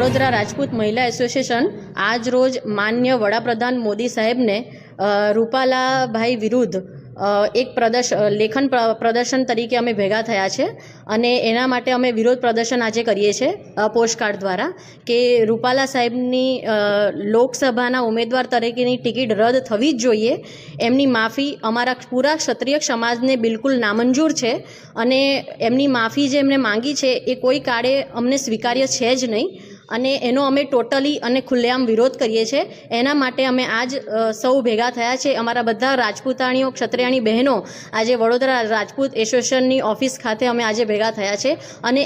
વડોદરા રાજપૂત મહિલા એસોસિએશન આજ રોજ માન્ય વડાપ્રધાન મોદી સાહેબને રૂપાલાભાઈ વિરુદ્ધ એક લેખન પ્રદર્શન તરીકે અમે ભેગા થયા છે અને એના માટે અમે વિરોધ પ્રદર્શન આજે કરીએ છીએ પોસ્ટકાર્ડ દ્વારા કે રૂપાલા સાહેબની લોકસભાના ઉમેદવાર તરીકેની ટિકિટ રદ થવી જ જોઈએ. એમની માફી અમારા પૂરા ક્ષત્રિય સમાજને બિલકુલ નામંજૂર છે અને એમની માફી જે એમને માંગી છે એ કોઈ કાળે અમને સ્વીકાર્ય છે જ નહીં અને એનો અમે ટોટલી અને ખુલ્લેઆમ વિરોધ કરીએ છીએ. એના માટે અમે આજ સૌ ભેગા થયા છે. અમારા બધા રાજપૂતાણીઓ ક્ષત્રિયાણી બહેનો આજે વડોદરા રાજપૂત એસોસિએશનની ઓફિસ ખાતે અમે આજે ભેગા થયા છે અને